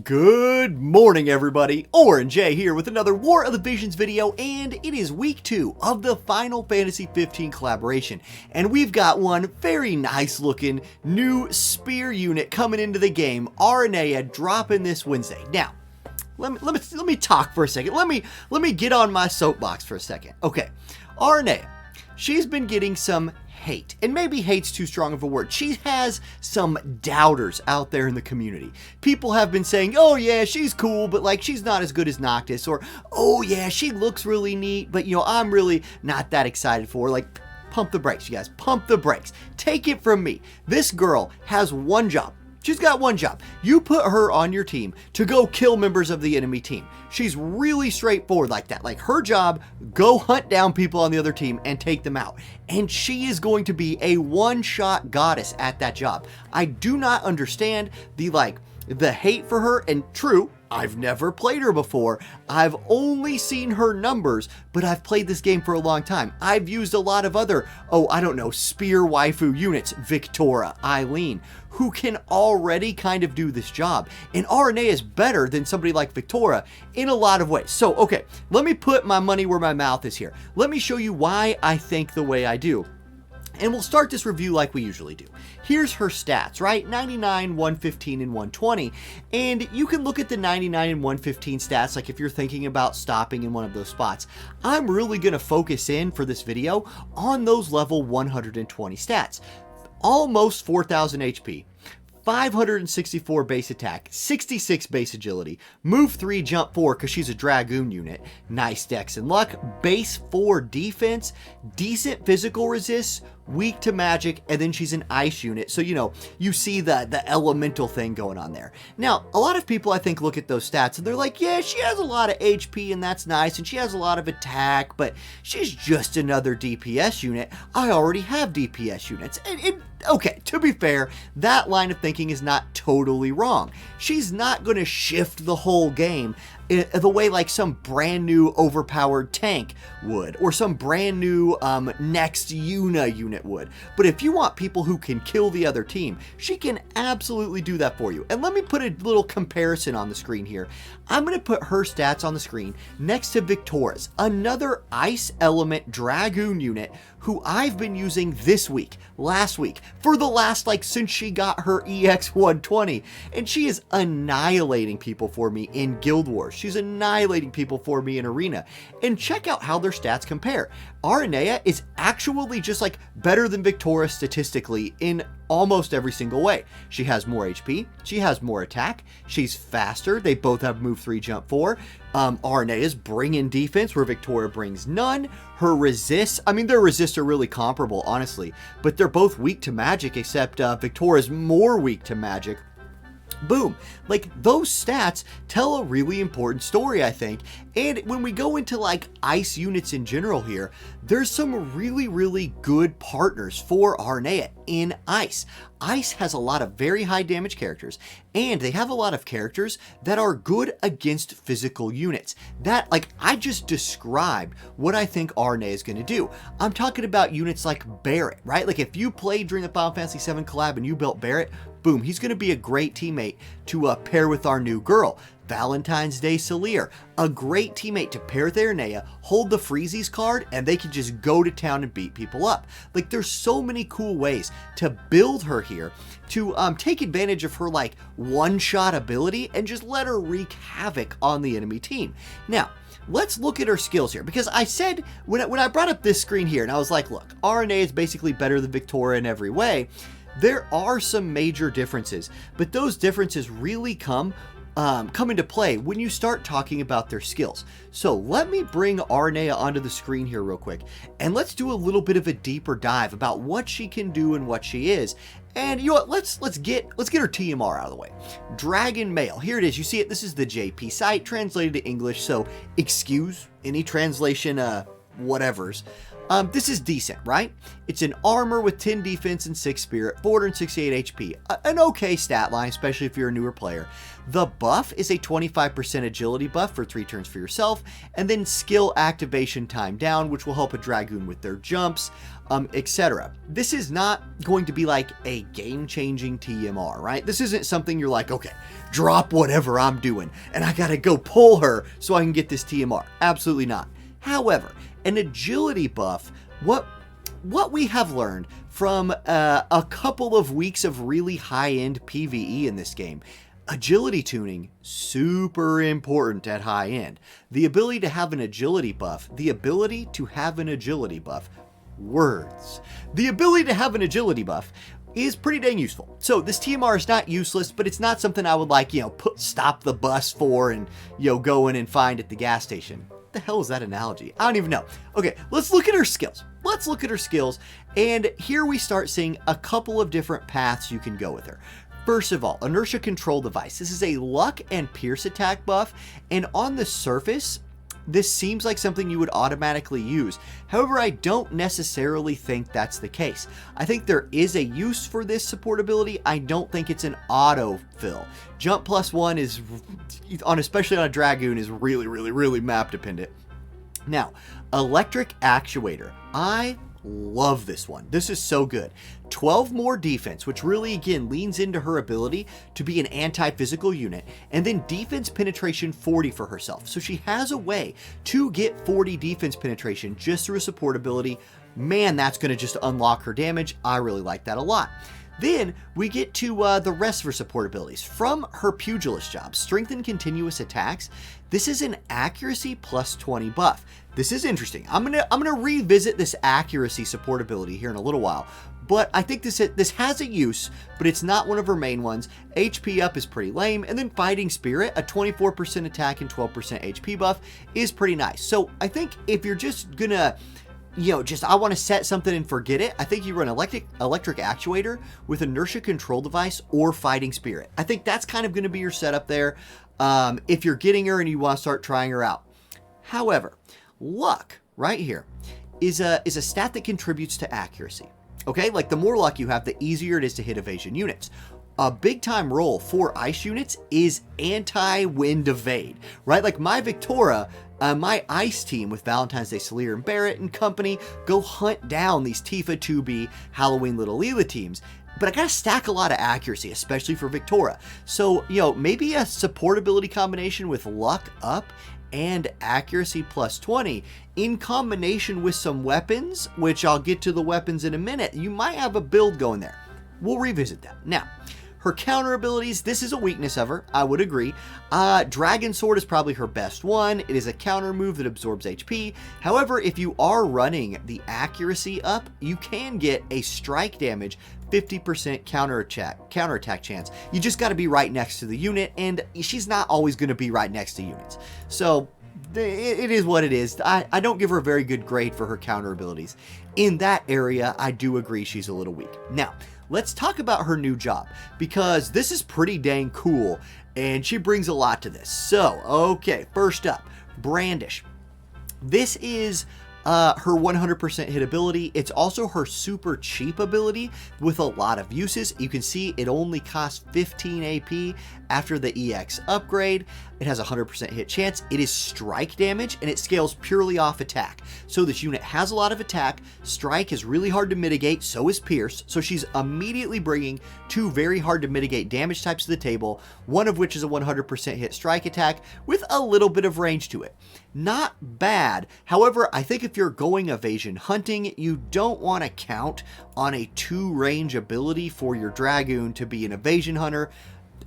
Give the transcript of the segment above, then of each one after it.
Good morning, everybody. Orange J here with another War of the Visions video, and it is week 2 of the Final Fantasy 15 collaboration, and we've got one very nice looking new spear unit coming into the game, Aranea, dropping this Wednesday. Now, let me talk for a second. Let me get on my soapbox for a second. Okay, Aranea, she's been getting some hate, and maybe hate's too strong of a word. She has some doubters out there in the community. People have been saying, oh yeah, she's cool, but like she's not as good as Noctis, or oh yeah, she looks really neat, but you know, I'm really not that excited for her. Like, pump the brakes, you guys, pump the brakes. Take it from me. This girl has one job. She's got one job. You put her on your team to go kill members of the enemy team. She's really straightforward like that. Like, her job, go hunt down people on the other team and take them out. And she is going to be a one-shot goddess at that job. I do not understand the hate for her, and true, I've never played her before. I've only seen her numbers, but I've played this game for a long time. I've used a lot of other, spear waifu units, Viktora, Eileen, who can already kind of do this job. And Aranae is better than somebody like Viktora in a lot of ways. So, okay, let me put my money where my mouth is here. Let me show you why I think the way I do. And we'll start this review like we usually do. Here's her stats, right? 99, 115, and 120. And you can look at the 99 and 115 stats, like if you're thinking about stopping in one of those spots. I'm really going to focus in for this video on those level 120 stats. Almost 4,000 HP. 564 base attack, 66 base agility, move 3, jump 4 because she's a Dragoon unit, nice dex and luck, base 4 defense, decent physical resist, weak to magic, and then she's an ice unit. So, you know, you see the elemental thing going on there. Now, a lot of people, I think, look at those stats and they're like, yeah, she has a lot of HP and that's nice, and she has a lot of attack, but she's just another DPS unit. I already have DPS units. Okay, to be fair, that line of thinking is not totally wrong. She's not going to shift the whole game the way like some brand new overpowered tank would, or some brand new next Yuna unit would. But if you want people who can kill the other team, she can absolutely do that for you. And let me put a little comparison on the screen here. I'm going to put her stats on the screen next to Viktora's, another ice element Dragoon unit who I've been using this week, last week, for the last, since she got her EX 120. And she is annihilating people for me in Guild Wars. She's annihilating people for me in Arena. And check out how their stats compare. Aranea is actually just better than Viktora statistically in almost every single way. She has more HP, she has more attack, she's faster, they both have move 3, jump 4. Aranea's bringing defense where Viktora brings none. Her resists, their resists are really comparable, honestly, but they're both weak to magic, except Viktora's more weak to magic. Boom. Those stats tell a really important story, I think. And when we go into ice units in general here, there's some really, really good partners for Aranea in ice. Ice has a lot of very high damage characters, and they have a lot of characters that are good against physical units. That, I just described what I think Aranea is going to do. I'm talking about units like Barret, right? If you played during the Final Fantasy 7 collab and you built Barret, boom, he's going to be a great teammate to pair with our new girl. Valentine's Day Salir, a great teammate to pair with Aranea, hold the Freezies card, and they can just go to town and beat people up. There's so many cool ways to build her here, to take advantage of her one-shot ability and just let her wreak havoc on the enemy team. Now, let's look at her skills here, because I said, when I brought up this screen here, and I was like, look, Aranea is basically better than Viktora in every way. There are some major differences, but those differences really come into play when you start talking about their skills. So let me bring Aranea onto the screen here real quick, and let's do a little bit of a deeper dive about what she can do and what she is. And you know what, let's get her TMR out of the way. Dragon Mail, here it is. You see it, this is the JP site, translated to English, so excuse any translation whatevers. This is decent, right? It's an armor with 10 defense and 6 spirit, 468 HP. An okay stat line, especially if you're a newer player. The buff is a 25% agility buff for 3 turns for yourself, and then skill activation time down, which will help a Dragoon with their jumps, etc. This is not going to be like a game-changing TMR, right? This isn't something you're like, okay, drop whatever I'm doing, and I gotta go pull her so I can get this TMR. Absolutely not. However, an agility buff, what we have learned from a couple of weeks of really high-end PvE in this game, agility tuning, super important at high end. The ability to have an agility buff, words. The ability to have an agility buff is pretty dang useful. So this TMR is not useless, but it's not something I would like, stop the bus for and, go in and find at the gas station. The hell is that analogy? I don't even know. Okay, let's look at her skills. And here we start seeing a couple of different paths you can go with her. First of all, inertia control device. This is a luck and pierce attack buff, and on the surface, this seems like something you would automatically use. However, I don't necessarily think that's the case. I think there is a use for this support ability. I don't think it's an auto-fill. Jump +1 is, especially on a Dragoon, is really map dependent. Now, electric actuator. I love this one. This is so good. 12 more defense, which really, again, leans into her ability to be an anti-physical unit, and then defense penetration 40 for herself. So she has a way to get 40 defense penetration just through a support ability. Man, that's going to just unlock her damage. I really like that a lot. Then we get to the rest of her support abilities. From her pugilist job, strength and continuous attacks, this is an accuracy +20 buff. This is interesting. I'm gonna revisit this accuracy support ability here in a little while, but I think this has a use, but it's not one of her main ones. HP up is pretty lame, and then fighting spirit, a 24% attack and 12% HP buff is pretty nice. So I think if you're just gonna I want to set something and forget it, I think you run electric actuator with inertia control device or fighting spirit. I think that's kind of going to be your setup there if you're getting her and you want to start trying her out. However, luck right here is a stat that contributes to accuracy. Okay, like the more luck you have, the easier it is to hit evasion units. A big time role for ice units is anti-wind evade, right? Like my Viktora, my ice team with Valentine's Day Salier and Barrett and company go hunt down these Tifa 2B Halloween Little Leela teams. But I gotta stack a lot of accuracy, especially for Viktora. So, maybe a support ability combination with luck up and accuracy +20 in combination with some weapons, which I'll get to the weapons in a minute. You might have a build going there. We'll revisit that. Now, her counter abilities, this is a weakness of her, I would agree. Dragon Sword is probably her best one. It is a counter move that absorbs HP. However, if you are running the accuracy up, you can get a strike damage 50% counterattack chance. You just got to be right next to the unit, and she's not always going to be right next to units. So it is what it is. I don't give her a very good grade for her counter abilities. In that area, I do agree she's a little weak. Now, let's talk about her new job, because this is pretty dang cool, and she brings a lot to this. So, okay, first up, Brandish. This is her 100% hit ability. It's also her super cheap ability with a lot of uses. You can see it only costs 15 AP after the EX upgrade. It has a 100% hit chance. It is strike damage, and it scales purely off attack. So this unit has a lot of attack. Strike is really hard to mitigate, so is Pierce. So she's immediately bringing 2 very hard to mitigate damage types to the table, one of which is a 100% hit strike attack with a little bit of range to it. Not bad. However, I think if you're going evasion hunting, you don't want to count on a 2 range ability for your Dragoon to be an evasion hunter.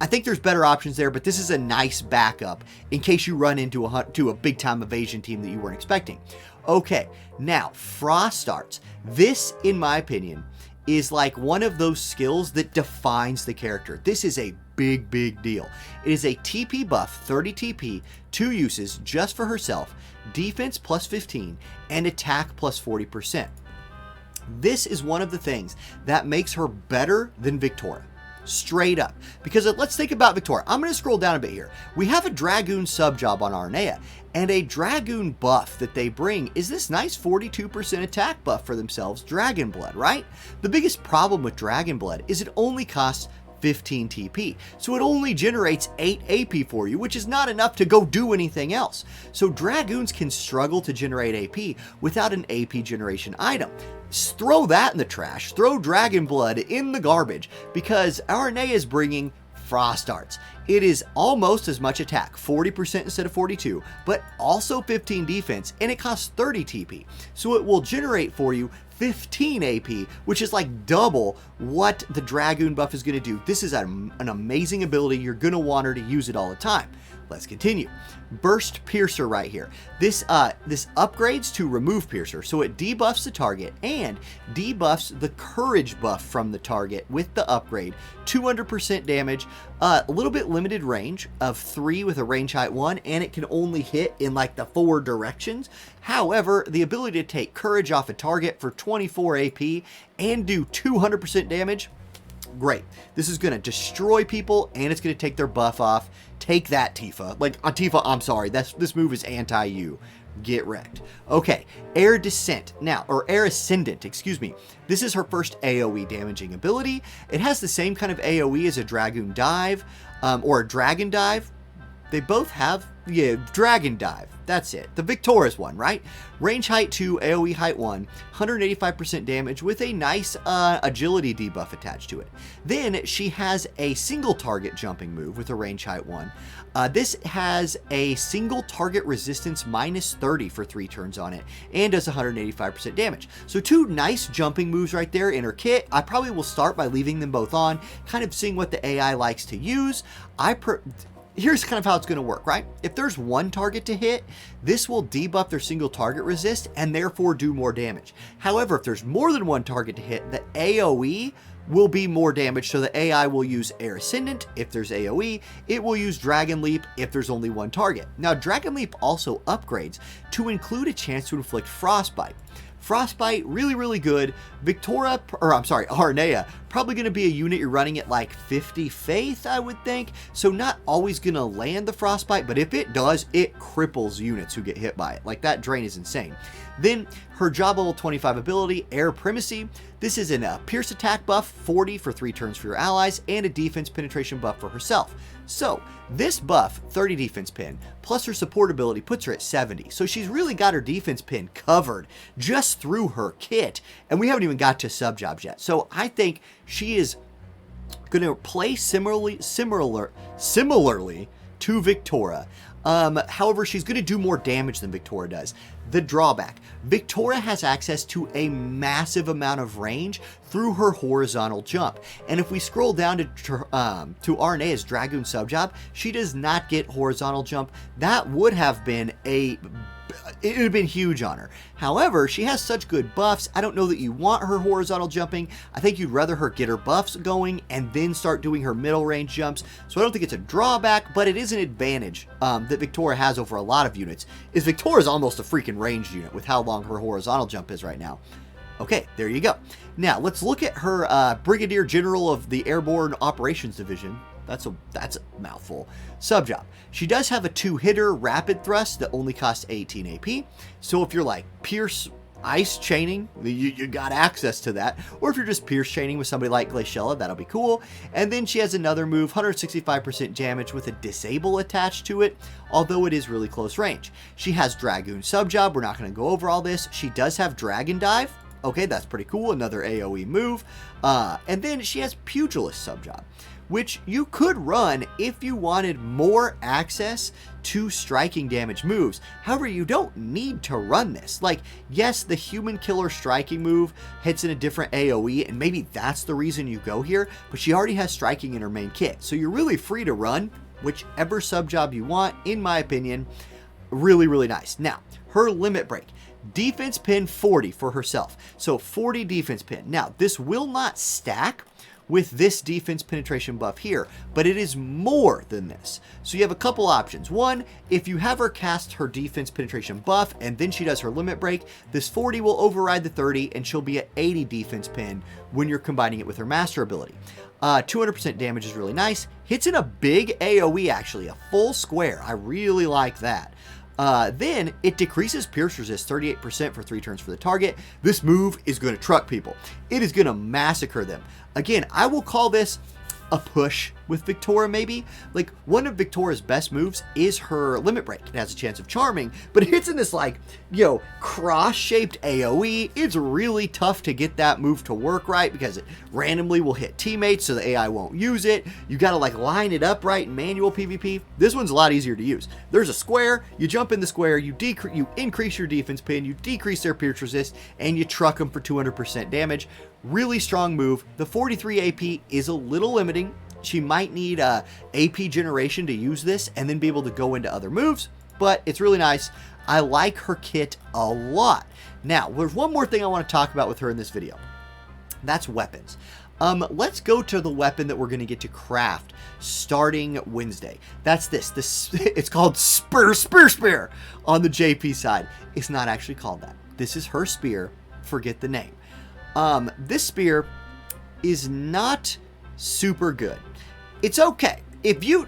I think there's better options there, but this is a nice backup in case you run into a big time evasion team that you weren't expecting. Okay, now Frost Arts. This, in my opinion, is like one of those skills that defines the character. This is a big deal. It is a TP buff, 30 TP, 2 uses just for herself, defense +15, and attack +40%. This is one of the things that makes her better than Viktora. straight up. Because let's think about Viktora. I'm going to scroll down a bit here. We have a Dragoon sub-job on Aranea, and a Dragoon buff that they bring is this nice 42% attack buff for themselves, Dragon Blood, right? The biggest problem with Dragon Blood is it only costs 15 TP, so it only generates 8 AP for you, which is not enough to go do anything else. So Dragoons can struggle to generate AP without an AP generation item. Throw that in the trash, throw Dragon Blood in the garbage, because Aranea is bringing Frost Arts. It is almost as much attack, 40% instead of 42, but also 15 defense, and it costs 30 TP. So it will generate for you 15 AP, which is like double what the Dragoon buff is going to do. This is an amazing ability. You're going to want her to use it all the time. Let's continue. Burst Piercer right here. This upgrades to remove Piercer, so it debuffs the target and debuffs the courage buff from the target with the upgrade. 200% damage, a little bit limited range of 3 with a range height 1, and it can only hit in like the 4 directions. However, the ability to take courage off a target for 24 AP and do 200% damage, great. This is going to destroy people, and it's going to take their buff off. Take that, Tifa. Like, Tifa, I'm sorry. This move is anti-you. Get wrecked. Okay, Air Descent. Now, or Air Ascendant, excuse me. This is her first AoE damaging ability. It has the same kind of AoE as a Dragoon Dive, or a Dragon Dive. They both have, yeah, Dragon Dive. That's it. The Viktora's one, right? Range height 2, AoE height 1, 185% damage with a nice agility debuff attached to it. Then she has a single target jumping move with a range height 1. This has a single target resistance minus 30 for 3 turns on it and does 185% damage. So 2 nice jumping moves right there in her kit. I probably will start by leaving them both on, kind of seeing what the AI likes to use. Here's kind of how it's going to work, right? If there's one target to hit, this will debuff their single target resist and therefore do more damage. However, if there's more than one target to hit, the AoE will be more damage, so the AI will use Air Ascendant if there's AoE, it will use Dragon Leap if there's only one target. Now, Dragon Leap also upgrades to include a chance to inflict Frostbite. Frostbite, really, really good. Aranea, probably going to be a unit you're running at like 50 faith, I would think. So not always going to land the Frostbite, but if it does, it cripples units who get hit by it. Like, that drain is insane. Then her job level 25 ability, Air Primacy. This is a Pierce attack buff, 40 for 3 turns for your allies, and a defense penetration buff for herself. So this buff, 30 defense pin, plus her support ability puts her at 70. So she's really got her defense pin covered just through her kit, and we haven't even got to sub jobs yet. So I think she is going to play similarly to Viktora. However, she's going to do more damage than Viktora does. The drawback, Viktora has access to a massive amount of range through her horizontal jump. And if we scroll down to Aranea's Dragoon subjob, she does not get horizontal jump. That would have been it would have been huge on her. However, she has such good buffs, I don't know that you want her horizontal jumping. I think you'd rather her get her buffs going and then start doing her middle range jumps. So I don't think it's a drawback, but it is an advantage that Viktora has over a lot of units. Viktora's almost a freaking ranged unit with how long her horizontal jump is right now. Okay, there you go. Now, let's look at her Brigadier General of the Airborne Operations Division. That's a mouthful. Subjob. She does have a 2-hitter rapid thrust that only costs 18 AP. So if you're like Pierce Ice chaining, you got access to that. Or if you're just Pierce chaining with somebody like Glaciella, that'll be cool. And then she has another move, 165% damage with a disable attached to it, although it is really close range. She has Dragoon subjob. We're not going to go over all this. She does have Dragon Dive. Okay, that's pretty cool. Another AoE move. And then she has Pugilist subjob, which you could run if you wanted more access to striking damage moves. However, you don't need to run this. Like, yes, the human killer striking move hits in a different AoE, and maybe that's the reason you go here, but she already has striking in her main kit. So you're really free to run whichever subjob you want, in my opinion. Really, really nice. Now, her limit break. Defense pin 40 for herself. So 40 defense pin. Now, this will not stack with this defense penetration buff here, but it is more than this. So you have a couple options. One, if you have her cast her defense penetration buff and then she does her limit break, this 40 will override the 30 and she'll be at 80 defense pen when you're combining it with her master ability. 200% damage is really nice. Hits in a big AoE actually, a full square. I really like that. Then it decreases pierce resist 38% for 3 turns for the target. This move is going to truck people. It is going to massacre them. Again, I will call this a push with Viktora maybe. Like, one of Viktora's best moves is her limit break. It has a chance of charming, but it hits in this like, cross-shaped AoE. It's really tough to get that move to work right because it randomly will hit teammates so the AI won't use it. You gotta like line it up right in manual PvP. This one's a lot easier to use. There's a square, you jump in the square, you increase your defense pin, you decrease their pierce resist, and you truck them for 200% damage. Really strong move. The 43 AP is a little limiting. She might need AP generation to use this and then be able to go into other moves, but it's really nice. I like her kit a lot. Now, there's one more thing I want to talk about with her in this video. That's weapons. Let's go to the weapon that we're going to get to craft starting Wednesday. That's this. It's called Spear on the JP side. It's not actually called that. This is her spear. Forget the name. This spear is not super good. It's okay.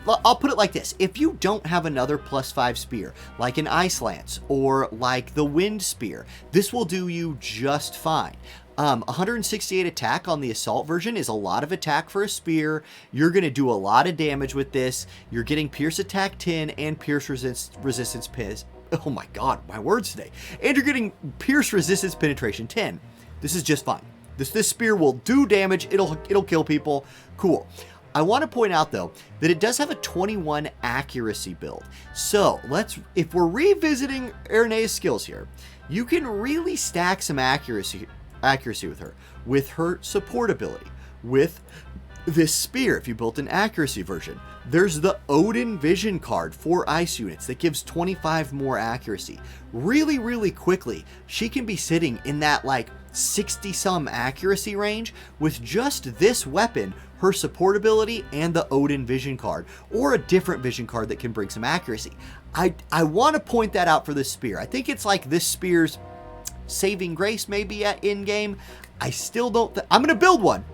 I'll put it like this. If you don't have another +5 spear, like an Ice Lance or like the Wind Spear, this will do you just fine. 168 attack on the assault version is a lot of attack for a spear. You're going to do a lot of damage with this. You're getting pierce attack 10 and pierce resistance piss. Oh my god, my words today. And you're getting pierce resistance penetration 10. This is just fine. This spear will do damage. It'll kill people. Cool. I want to point out though that it does have a 21 accuracy build. So if we're revisiting Aranea's skills here, you can really stack some accuracy with her support ability. With this spear, if you built an accuracy version, there's the Odin Vision card for ice units that gives 25 more accuracy. Really, really quickly, she can be sitting in that like 60 some accuracy range with just this weapon, her support ability, and the Odin Vision card, or a different vision card that can bring some accuracy. I want to point that out for this spear. I think it's like this spear's saving grace maybe at in-game. I still don't I'm going to build one.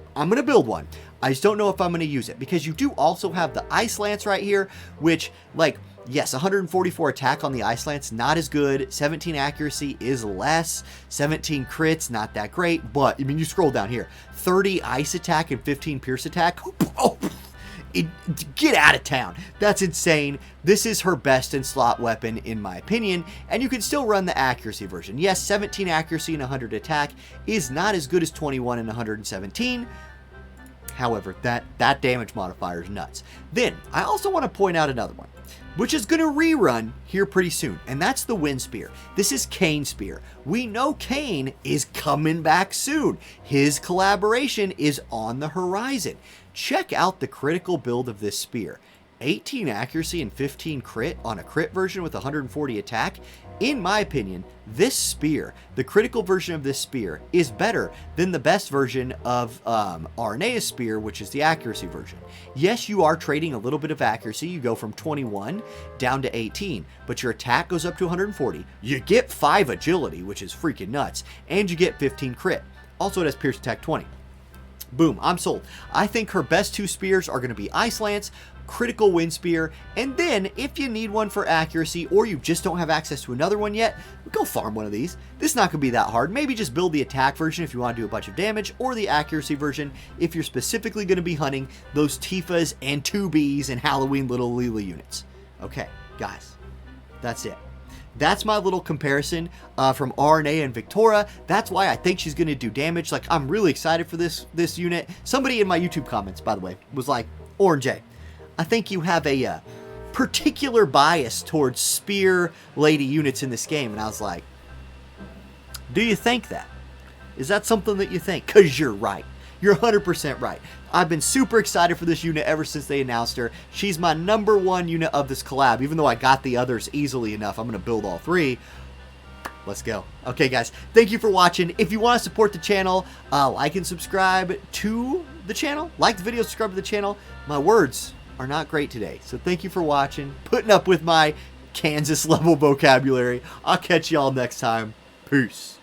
I just don't know if I'm going to use it, because you do also have the Ice Lance right here, which, like, yes, 144 attack on the Ice Lance, not as good. 17 accuracy is less. 17 crits, not that great. But, I mean, you scroll down here. 30 ice attack and 15 pierce attack. Oh, get out of town. That's insane. This is her best in slot weapon, in my opinion. And you can still run the accuracy version. Yes, 17 accuracy and 100 attack is not as good as 21 and 117. However, that damage modifier is nuts. Then, I also want to point out another one, which is going to rerun here pretty soon, and that's the Wind Spear. This is Kane's spear. We know Kane is coming back soon. His collaboration is on the horizon. Check out the critical build of this spear. 18 accuracy and 15 crit on a crit version with 140 attack. In my opinion, this spear, the critical version of this spear, is better than the best version of Aranea's spear, which is the accuracy version. Yes, you are trading a little bit of accuracy. You go from 21 down to 18, but your attack goes up to 140. You get 5 agility, which is freaking nuts, and you get 15 crit. Also, it has pierce attack 20. Boom, I'm sold. I think her best 2 spears are going to be Ice Lance, critical Wind Spear, and then if you need one for accuracy or you just don't have access to another one yet, go farm one of these. This is not going to be that hard. Maybe just build the attack version if you want to do a bunch of damage, or the accuracy version if you're specifically going to be hunting those Tifas and 2Bs and Halloween Little Leela units. Okay, guys, that's it. That's my little comparison from Aranae and Viktora. That's why I think she's going to do damage. Like, I'm really excited for this unit. Somebody in my YouTube comments, by the way, was like, Orange J, I think you have a particular bias towards spear lady units in this game. And I was like, do you think that? Is that something that you think? Because you're right. You're 100% right. I've been super excited for this unit ever since they announced her. She's my #1 unit of this collab. Even though I got the others easily enough, I'm going to build all 3. Let's go. Okay, guys, thank you for watching. If you want to support the channel, like and subscribe to the channel. Like the video, subscribe to the channel. My words are not great today, so thank you for watching, putting up with my Kansas level vocabulary. I'll catch y'all next time. Peace.